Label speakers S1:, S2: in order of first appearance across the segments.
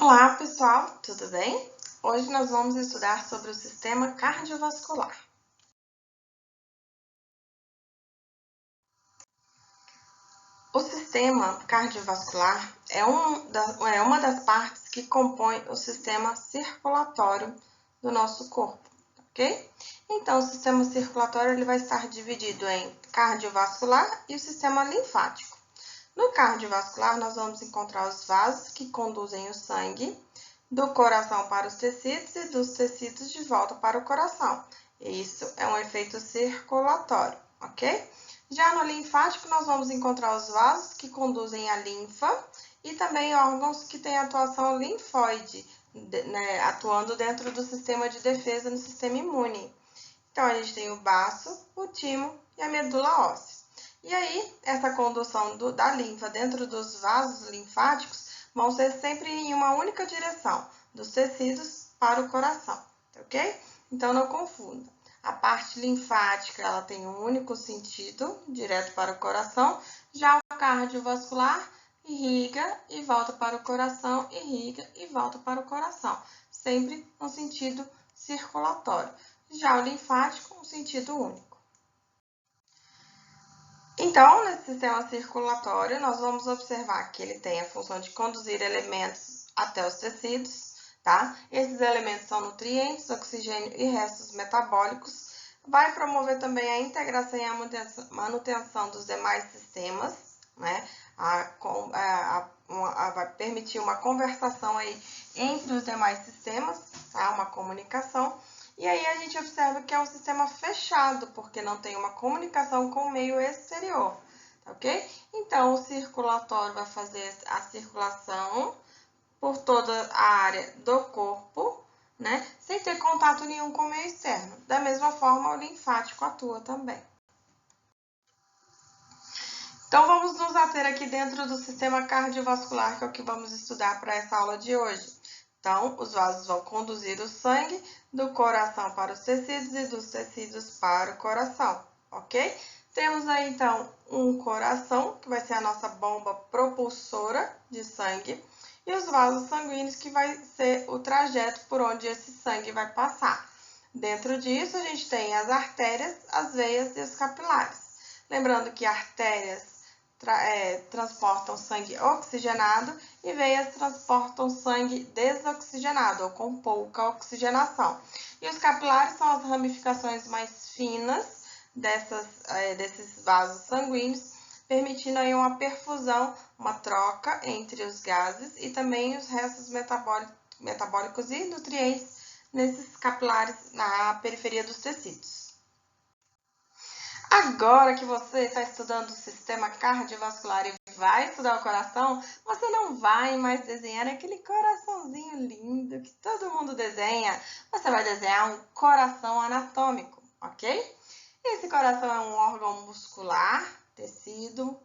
S1: Olá, pessoal, tudo bem? Hoje nós vamos estudar sobre o sistema cardiovascular. O sistema cardiovascular é uma das partes que compõe o sistema circulatório do nosso corpo, ok? Então, o sistema circulatório ele vai estar dividido em cardiovascular e o sistema linfático. No cardiovascular, nós vamos encontrar os vasos que conduzem o sangue do coração para os tecidos e dos tecidos de volta para o coração. Isso é um efeito circulatório, ok? Já no linfático, nós vamos encontrar os vasos que conduzem a linfa e também órgãos que têm atuação linfóide, né, atuando dentro do sistema de defesa no sistema imune. Então, a gente tem o baço, o timo e a medula óssea. E aí, essa condução da linfa dentro dos vasos linfáticos vão ser sempre em uma única direção, dos tecidos para o coração, ok? Então, não confunda. A parte linfática, ela tem um único sentido, direto para o coração. Já o cardiovascular, irriga e volta para o coração, irriga e volta para o coração. Sempre um sentido circulatório. Já o linfático, um sentido único. Então, nesse sistema circulatório, nós vamos observar que ele tem a função de conduzir elementos até os tecidos, tá? Esses elementos são nutrientes, oxigênio e restos metabólicos. Vai promover também a integração e a manutenção dos demais sistemas, né? Vai permitir uma conversação aí entre os demais sistemas, tá? Uma comunicação. E aí a gente observa que é um sistema fechado, porque não tem uma comunicação com o meio exterior, ok? Então, o circulatório vai fazer a circulação por toda a área do corpo, né? Sem ter contato nenhum com o meio externo. Da mesma forma, o linfático atua também. Então, vamos nos ater aqui dentro do sistema cardiovascular, que é o que vamos estudar para essa aula de hoje. Então, os vasos vão conduzir o sangue do coração para os tecidos e dos tecidos para o coração, ok? Temos aí, então, um coração, que vai ser a nossa bomba propulsora de sangue, e os vasos sanguíneos, que vai ser o trajeto por onde esse sangue vai passar. Dentro disso, a gente tem as artérias, as veias e os capilares. Lembrando que artérias transportam sangue oxigenado e veias transportam sangue desoxigenado ou com pouca oxigenação. E os capilares são as ramificações mais finas desses vasos sanguíneos, permitindo aí uma perfusão, uma troca entre os gases e também os restos metabólicos e nutrientes nesses capilares na periferia dos tecidos. Agora que você está estudando o sistema cardiovascular e vai estudar o coração, você não vai mais desenhar aquele coraçãozinho lindo que todo mundo desenha. Você vai desenhar um coração anatômico, ok? Esse coração é um órgão muscular, tecido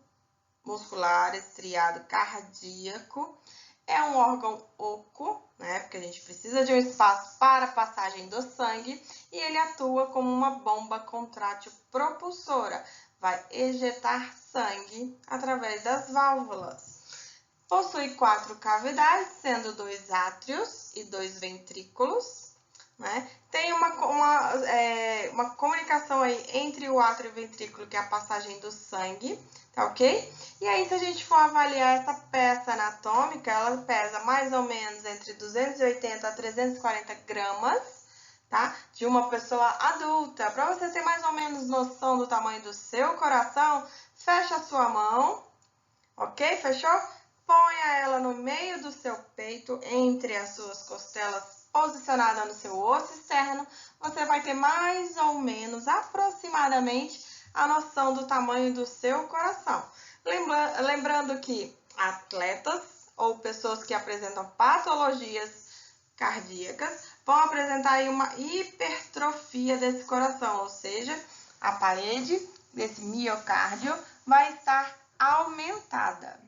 S1: muscular estriado cardíaco. É um órgão oco, né? Porque a gente precisa de um espaço para a passagem do sangue e ele atua como uma bomba contrátil propulsora. Vai ejetar sangue através das válvulas. Possui 4 cavidades, sendo 2 átrios e 2 ventrículos, né? Tem uma comunicação aí entre o átrio e o ventrículo, que é a passagem do sangue, tá ok? E aí, se a gente for avaliar essa peça anatômica, ela pesa mais ou menos entre 280 a 340 gramas, tá? De uma pessoa adulta. Para você ter mais ou menos noção do tamanho do seu coração, fecha a sua mão, ok? Fechou? Ponha ela no meio do seu peito, entre as suas costelas, posicionada no seu osso externo. Você vai ter mais ou menos, aproximadamente, a noção do tamanho do seu coração. Lembrando que atletas ou pessoas que apresentam patologias cardíacas vão apresentar aí uma hipertrofia desse coração, ou seja, a parede desse miocárdio vai estar aumentada.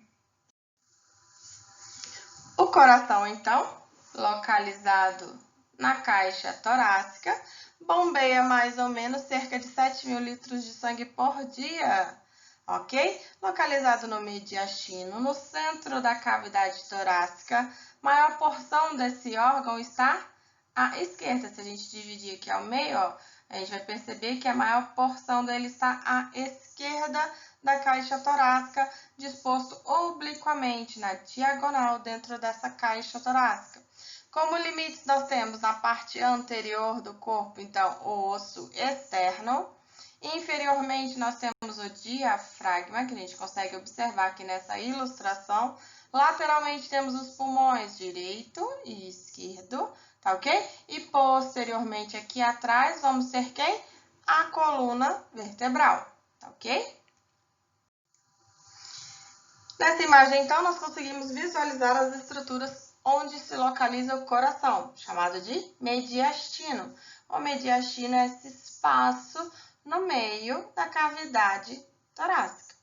S1: O coração, então, localizado na caixa torácica, bombeia mais ou menos cerca de 7.000 litros de sangue por dia ok? Localizado no mediastino, no centro da cavidade torácica, maior porção desse órgão está à esquerda. Se a gente dividir aqui ao meio, ó, a gente vai perceber que a maior porção dele está à esquerda da caixa torácica, disposto obliquamente na diagonal dentro dessa caixa torácica. Como limites nós temos na parte anterior do corpo, então, o osso externo. Inferiormente nós temos o diafragma, que a gente consegue observar aqui nessa ilustração. Lateralmente temos os pulmões direito e esquerdo, tá ok? E posteriormente aqui atrás vamos ter quem? A coluna vertebral, tá ok? Nessa imagem, então, nós conseguimos visualizar as estruturas onde se localiza o coração, chamado de mediastino. O mediastino é esse espaço no meio da cavidade torácica.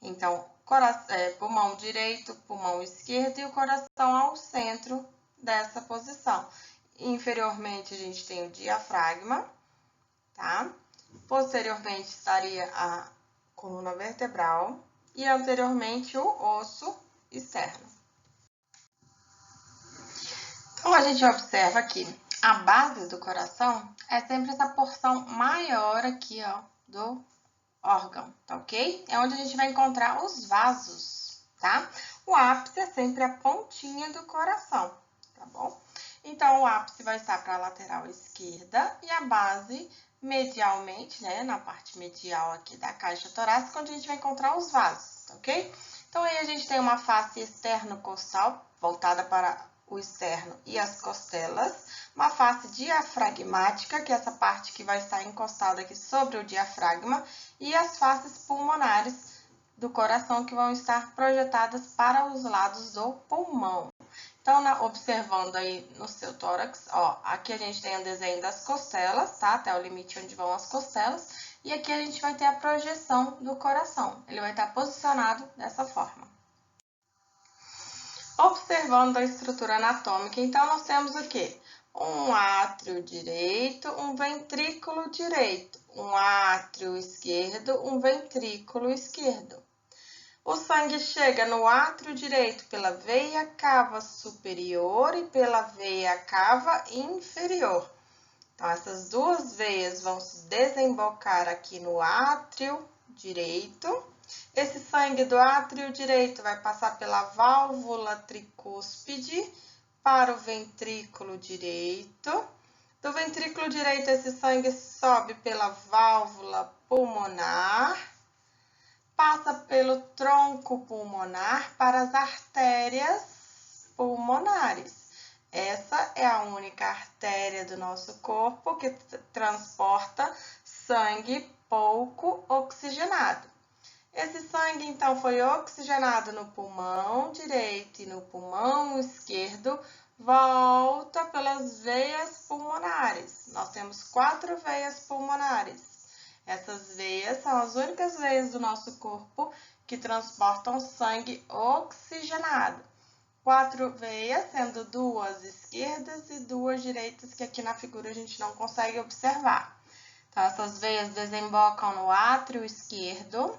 S1: Então, pulmão direito, pulmão esquerdo e o coração ao centro dessa posição. Inferiormente, a gente tem o diafragma, tá? Posteriormente, estaria a coluna vertebral e anteriormente o osso externo. Então, a gente observa que a base do coração é sempre essa porção maior aqui, ó, do órgão, tá ok? É onde a gente vai encontrar os vasos, tá? O ápice é sempre a pontinha do coração, tá bom? Então, o ápice vai estar para a lateral esquerda e a base medialmente, né? Na parte medial aqui da caixa torácica, onde a gente vai encontrar os vasos, tá ok? Então, aí a gente tem uma face externo-costal, voltada para o externo e as costelas, uma face diafragmática, que é essa parte que vai estar encostada aqui sobre o diafragma, e as faces pulmonares do coração, que vão estar projetadas para os lados do pulmão. Então, observando aí no seu tórax, ó, aqui a gente tem o desenho das costelas, tá? Até o limite onde vão as costelas. E aqui a gente vai ter a projeção do coração. Ele vai estar posicionado dessa forma. Observando a estrutura anatômica, então, nós temos o quê? Um átrio direito, um ventrículo direito, um átrio esquerdo, um ventrículo esquerdo. O sangue chega no átrio direito pela veia cava superior e pela veia cava inferior. Então, essas duas veias vão se desembocar aqui no átrio direito. Esse sangue do átrio direito vai passar pela válvula tricúspide para o ventrículo direito. Do ventrículo direito, esse sangue sobe pela válvula pulmonar, passa pelo tronco pulmonar para as artérias pulmonares. Essa é a única artéria do nosso corpo que transporta sangue pouco oxigenado. Esse sangue, então, foi oxigenado no pulmão direito e no pulmão esquerdo, volta pelas veias pulmonares. Nós temos 4 veias pulmonares. Essas veias são as únicas veias do nosso corpo que transportam sangue oxigenado. 4 veias, sendo 2 esquerdas e 2 direitas, que aqui na figura a gente não consegue observar. Então, essas veias desembocam no átrio esquerdo.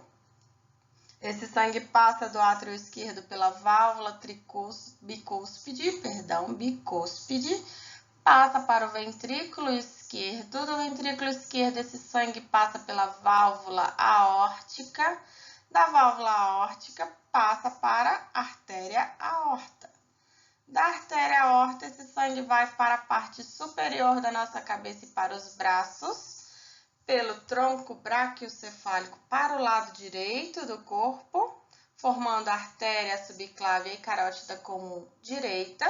S1: Esse sangue passa do átrio esquerdo pela válvula bicúspide, passa para o ventrículo esquerdo. Do ventrículo esquerdo, esse sangue passa pela válvula aórtica. Da válvula aórtica, passa para a artéria aorta. Da artéria aorta, esse sangue vai para a parte superior da nossa cabeça e para os braços, pelo tronco braquiocefálico para o lado direito do corpo, formando a artéria subclávia e carótida comum direita.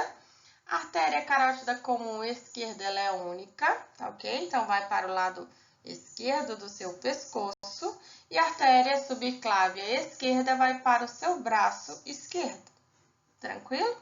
S1: A artéria carótida comum esquerda, ela é única, tá ok? Então, vai para o lado esquerdo do seu pescoço. E a artéria subclávia esquerda vai para o seu braço esquerdo. Tranquilo?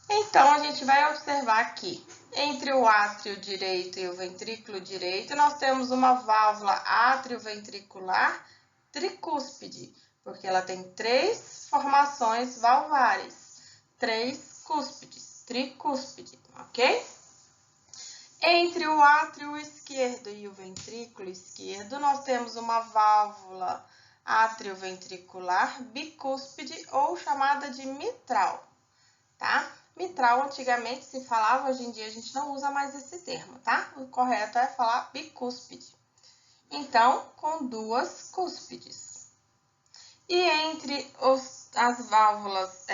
S1: Então, a gente vai observar aqui, entre o átrio direito e o ventrículo direito, nós temos uma válvula átrio-ventricular tricúspide, porque ela tem 3 formações valvares, 3 cúspides, tricúspide, ok? Entre o átrio esquerdo e o ventrículo esquerdo, nós temos uma válvula atrioventricular bicúspide ou chamada de mitral, tá? Mitral antigamente se falava, hoje em dia a gente não usa mais esse termo, tá? O correto é falar bicúspide. Então, com duas cúspides. E entre as válvulas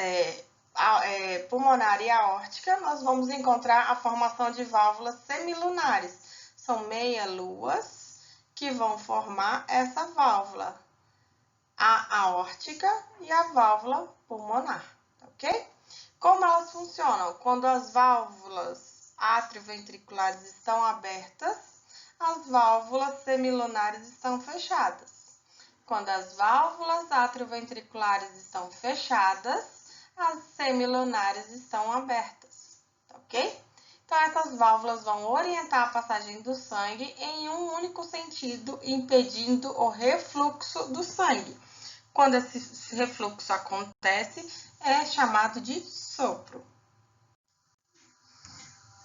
S1: pulmonar e aórtica, nós vamos encontrar a formação de válvulas semilunares. São meia-luas que vão formar essa válvula, a aórtica e a válvula pulmonar, ok? Como elas funcionam? Quando as válvulas atrioventriculares estão abertas, as válvulas semilunares estão fechadas. Quando as válvulas atrioventriculares estão fechadas, as semilunares estão abertas, ok? Então, essas válvulas vão orientar a passagem do sangue em um único sentido, impedindo o refluxo do sangue. Quando esse refluxo acontece, é chamado de sopro.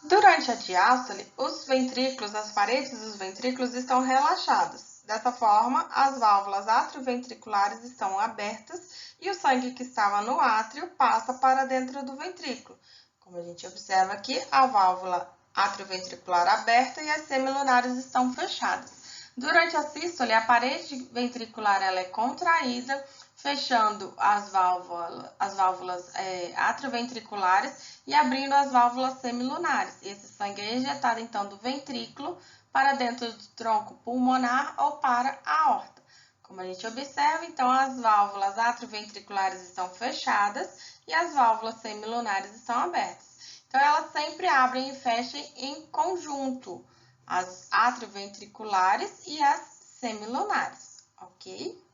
S1: Durante a diástole, os ventrículos, as paredes dos ventrículos estão relaxadas. Dessa forma, as válvulas atrioventriculares estão abertas e o sangue que estava no átrio passa para dentro do ventrículo. Como a gente observa aqui, a válvula atrioventricular aberta e as semilunares estão fechadas. Durante a sístole, a parede ventricular ela é contraída, fechando as válvulas atrioventriculares e abrindo as válvulas semilunares. Esse sangue é ejetado, então, do ventrículo para dentro do tronco pulmonar ou para a aorta. Como a gente observa, então, as válvulas atrioventriculares estão fechadas e as válvulas semilunares estão abertas. Então, elas sempre abrem e fecham em conjunto, as atrioventriculares e as semilunares, ok?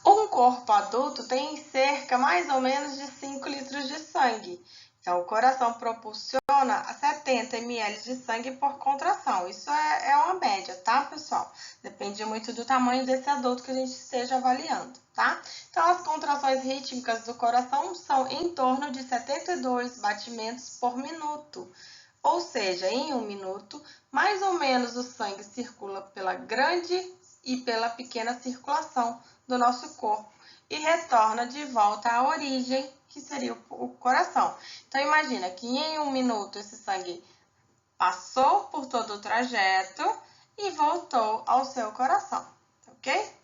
S1: Um corpo adulto tem cerca mais ou menos de 5 litros de sangue. Então, o coração proporciona 70 ml de sangue por contração. Isso é uma média, tá, pessoal? Depende muito do tamanho desse adulto que a gente esteja avaliando, tá? Então, as contrações rítmicas do coração são em torno de 72 batimentos por minuto. Ou seja, em um minuto, mais ou menos o sangue circula pela grande e pela pequena circulação do nosso corpo e retorna de volta à origem, que seria o coração. Então, imagina que em um minuto esse sangue passou por todo o trajeto e voltou ao seu coração, ok?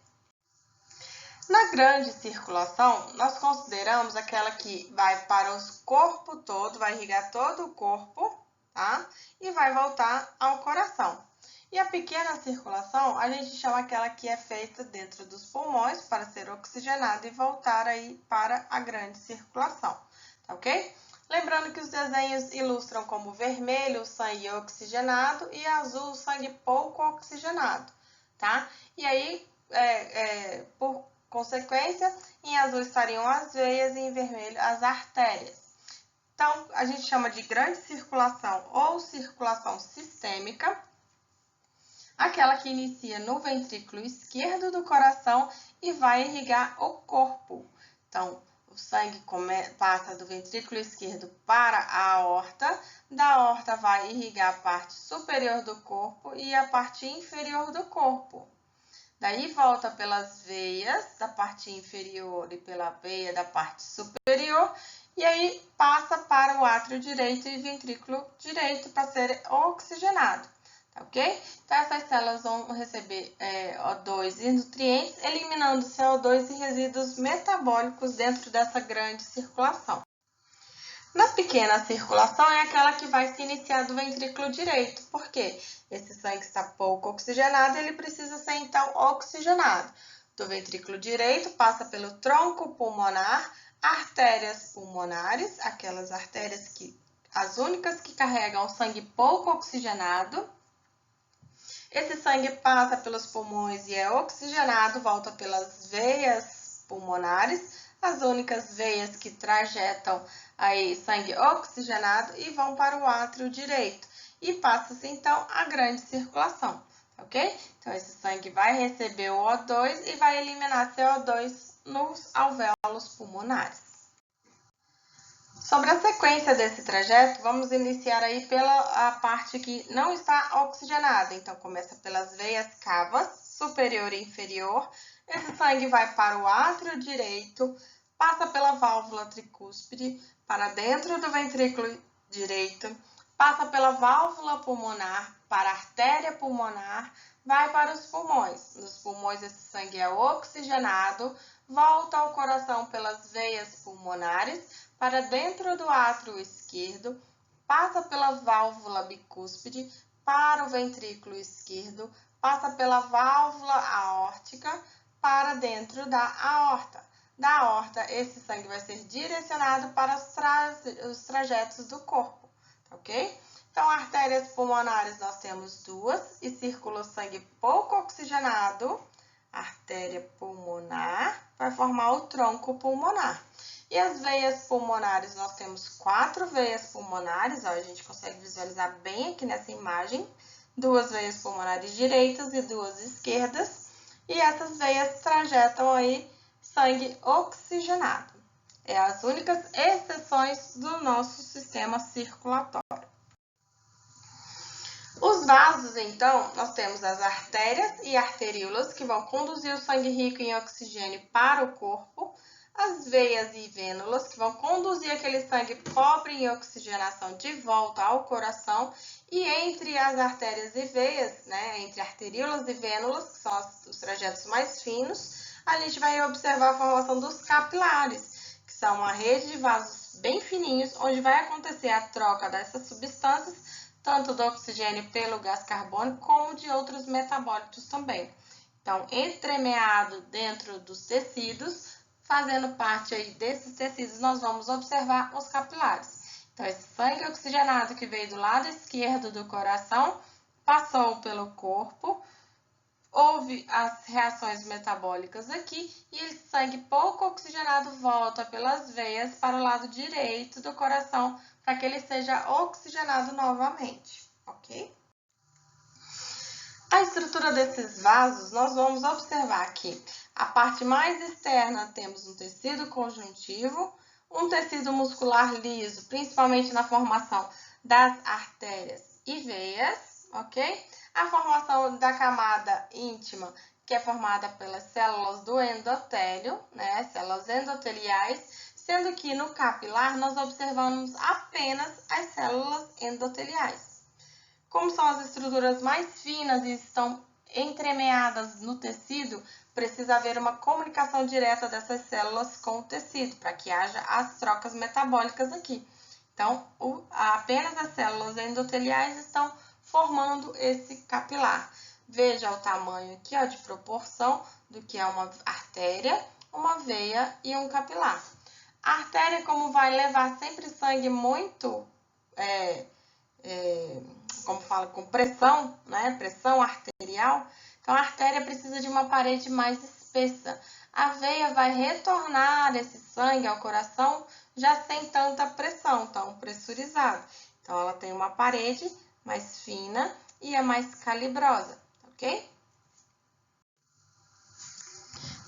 S1: Na grande circulação, nós consideramos aquela que vai para o corpo todo, vai irrigar todo o corpo, tá? E vai voltar ao coração. E a pequena circulação, a gente chama aquela que é feita dentro dos pulmões para ser oxigenada e voltar aí para a grande circulação, tá ok? Lembrando que os desenhos ilustram como vermelho o sangue oxigenado e azul o sangue pouco oxigenado, tá? E aí, por consequência, em azul estariam as veias e em vermelho as artérias. Então, a gente chama de grande circulação ou circulação sistêmica, aquela que inicia no ventrículo esquerdo do coração e vai irrigar o corpo. Então, o sangue passa do ventrículo esquerdo para a aorta, da aorta vai irrigar a parte superior do corpo e a parte inferior do corpo. Daí volta pelas veias da parte inferior e pela veia da parte superior e aí passa para o átrio direito e ventrículo direito para ser oxigenado. Tá ok? Então, essas células vão receber O2 e nutrientes, eliminando CO2 e resíduos metabólicos dentro dessa grande circulação. Na pequena circulação é aquela que vai se iniciar do ventrículo direito, porque esse sangue está pouco oxigenado, ele precisa ser então oxigenado. Do ventrículo direito passa pelo tronco pulmonar, artérias pulmonares, aquelas artérias as únicas que carregam sangue pouco oxigenado. Esse sangue passa pelos pulmões e é oxigenado, volta pelas veias pulmonares, as únicas veias que trajetam aí sangue oxigenado e vão para o átrio direito. E passa-se então a grande circulação, ok? Então, esse sangue vai receber o O2 e vai eliminar CO2 nos alvéolos pulmonares. Sobre a sequência desse trajeto, vamos iniciar aí pela parte que não está oxigenada. Então, começa pelas veias cavas, superior e inferior. Esse sangue vai para o átrio direito, passa pela válvula tricúspide, para dentro do ventrículo direito, passa pela válvula pulmonar, para a artéria pulmonar, vai para os pulmões. Nos pulmões, esse sangue é oxigenado, volta ao coração pelas veias pulmonares, para dentro do átrio esquerdo, passa pela válvula bicúspide, para o ventrículo esquerdo, passa pela válvula aórtica, para dentro da aorta. Da aorta, esse sangue vai ser direcionado para os trajetos do corpo, ok? Então, artérias pulmonares nós temos duas e circula o sangue pouco oxigenado. Artéria pulmonar vai formar o tronco pulmonar. E as veias pulmonares, nós temos 4 veias pulmonares, ó, a gente consegue visualizar bem aqui nessa imagem. 2 veias pulmonares direitas e 2 esquerdas. E essas veias trajetam aí sangue oxigenado. É as únicas exceções do nosso sistema circulatório. Os vasos, então, nós temos as artérias e arteríolas, que vão conduzir o sangue rico em oxigênio para o corpo, as veias e vênulas, que vão conduzir aquele sangue pobre em oxigenação de volta ao coração, e entre as artérias e veias, né, entre arteríolas e vênulas, que são os trajetos mais finos, a gente vai observar a formação dos capilares, que são uma rede de vasos bem fininhos, onde vai acontecer a troca dessas substâncias, tanto do oxigênio pelo gás carbônico, como de outros metabólitos também. Então, entremeado dentro dos tecidos, fazendo parte aí desses tecidos, nós vamos observar os capilares. Então, esse sangue oxigenado que veio do lado esquerdo do coração, passou pelo corpo, houve as reações metabólicas aqui, e esse sangue pouco oxigenado volta pelas veias para o lado direito do coração, para que ele seja oxigenado novamente, ok? A estrutura desses vasos, nós vamos observar aqui. A parte mais externa temos um tecido conjuntivo, um tecido muscular liso, principalmente na formação das artérias e veias, ok? A formação da camada íntima, que é formada pelas células do endotélio, né? Células endoteliais, sendo que no capilar nós observamos apenas as células endoteliais. Como são as estruturas mais finas e estão entremeadas no tecido, precisa haver uma comunicação direta dessas células com o tecido, para que haja as trocas metabólicas aqui. Então, apenas as células endoteliais estão formando esse capilar. Veja o tamanho aqui, ó, de proporção do que é uma artéria, uma veia e um capilar. A artéria, como vai levar sempre sangue muito, com pressão, né? Pressão arterial, então a artéria precisa de uma parede mais espessa. A veia vai retornar esse sangue ao coração já sem tanta pressão, tão pressurizado. Então ela tem uma parede mais fina e é mais calibrosa, ok?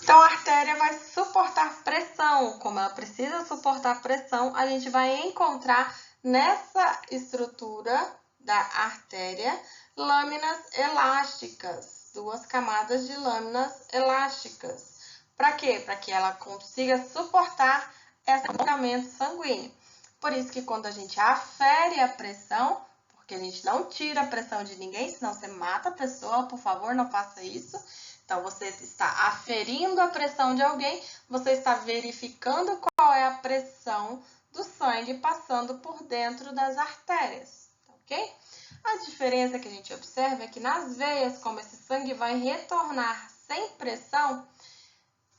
S1: Então, a artéria vai suportar pressão. Como ela precisa suportar pressão, a gente vai encontrar nessa estrutura da artéria lâminas elásticas, 2 camadas de lâminas elásticas. Para quê? Para que ela consiga suportar esse escoamento sanguíneo. Por isso que quando a gente afere a pressão, porque a gente não tira a pressão de ninguém, senão você mata a pessoa, por favor, não faça isso. Então, você está aferindo a pressão de alguém, você está verificando qual é a pressão do sangue passando por dentro das artérias, ok? A diferença que a gente observa é que nas veias, como esse sangue vai retornar sem pressão,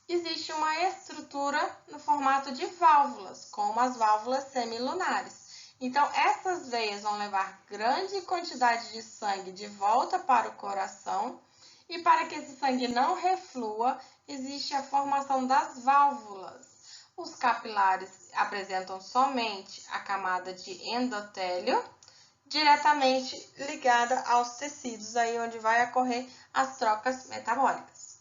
S1: existe uma estrutura no formato de válvulas, como as válvulas semilunares. Então, essas veias vão levar grande quantidade de sangue de volta para o coração, e para que esse sangue não reflua, existe a formação das válvulas. Os capilares apresentam somente a camada de endotélio, diretamente ligada aos tecidos, aí onde vai ocorrer as trocas metabólicas.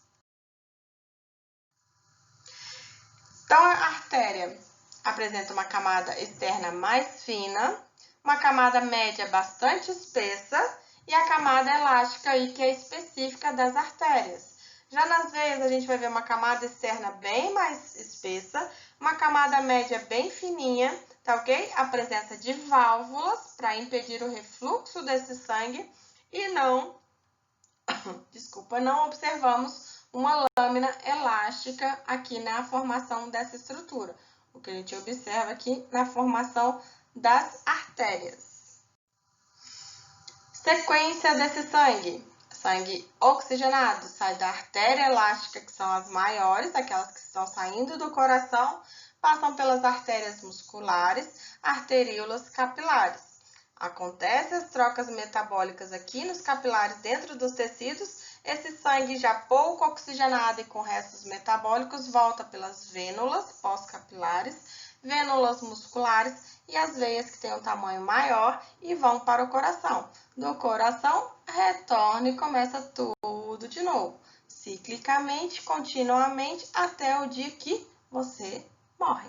S1: Então, a artéria apresenta uma camada externa mais fina, uma camada média bastante espessa e a camada elástica aí que é específica das artérias. Já nas veias a gente vai ver uma camada externa bem mais espessa, uma camada média bem fininha, tá ok? A presença de válvulas para impedir o refluxo desse sangue e não observamos uma lâmina elástica aqui na formação dessa estrutura. O que a gente observa aqui na formação das artérias. Sequência desse sangue. Sangue oxigenado sai da artéria elástica, que são as maiores, aquelas que estão saindo do coração, passam pelas artérias musculares, arteríolas capilares. Acontecem as trocas metabólicas aqui nos capilares dentro dos tecidos. Esse sangue já pouco oxigenado e com restos metabólicos volta pelas vênulas pós-capilares, vênulas musculares e as veias que têm um tamanho maior e vão para o coração. Do coração, retorna e começa tudo de novo, ciclicamente, continuamente, até o dia que você morre.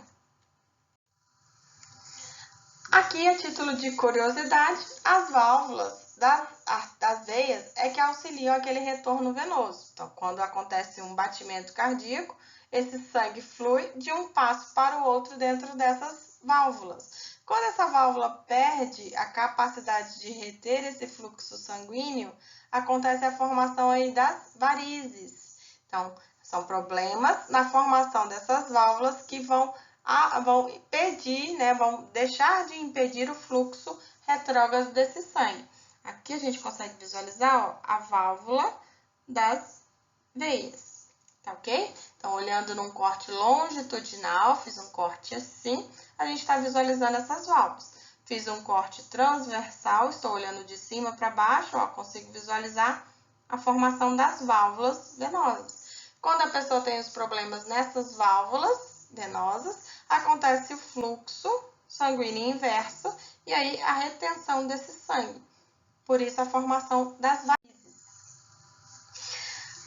S1: Aqui, a título de curiosidade, as válvulas das veias é que auxiliam aquele retorno venoso. Então, quando acontece um batimento cardíaco, esse sangue flui de um passo para o outro dentro dessas válvulas. Quando essa válvula perde a capacidade de reter esse fluxo sanguíneo, acontece a formação aí das varizes. Então, são problemas na formação dessas válvulas que vão impedir, vão deixar de impedir o fluxo retrógrado desse sangue. Aqui a gente consegue visualizar a válvula das veias, tá ok? Então, olhando num corte longitudinal, fiz um corte assim, a gente está visualizando essas válvulas. Fiz um corte transversal, estou olhando de cima para baixo, ó, consigo visualizar a formação das válvulas venosas. Quando a pessoa tem os problemas nessas válvulas venosas, acontece o fluxo sanguíneo inverso e aí a retenção desse sangue. Por isso a formação das varizes.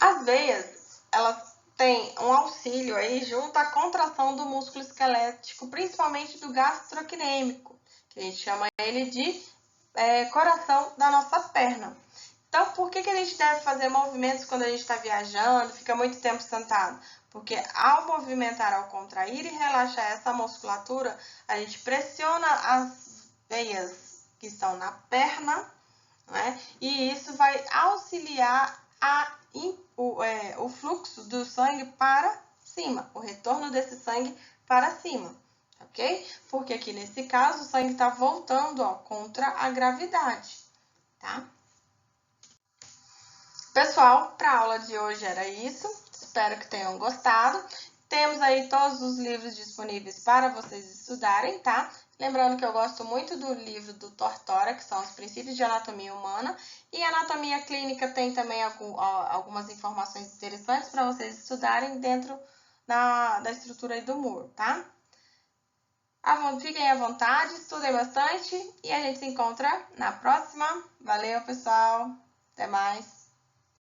S1: As veias, elas têm um auxílio aí junto à contração do músculo esquelético, principalmente do gastrocnêmico, que a gente chama ele de coração da nossa perna. Então, por que a gente deve fazer movimentos quando a gente está viajando, fica muito tempo sentado? Porque ao movimentar, ao contrair e relaxar essa musculatura, a gente pressiona as veias que estão na perna, né? E isso vai auxiliar o fluxo do sangue para cima, o retorno desse sangue para cima, ok? Porque aqui nesse caso o sangue está voltando contra a gravidade, tá? Pessoal, para a aula de hoje era isso. Espero que tenham gostado. Temos aí todos os livros disponíveis para vocês estudarem, tá? Lembrando que eu gosto muito do livro do Tortora, que são os princípios de anatomia humana. E anatomia clínica tem também algumas informações interessantes para vocês estudarem dentro da estrutura aí do Moore, tá? Fiquem à vontade, estudem bastante e a gente se encontra na próxima. Valeu, pessoal! Até mais!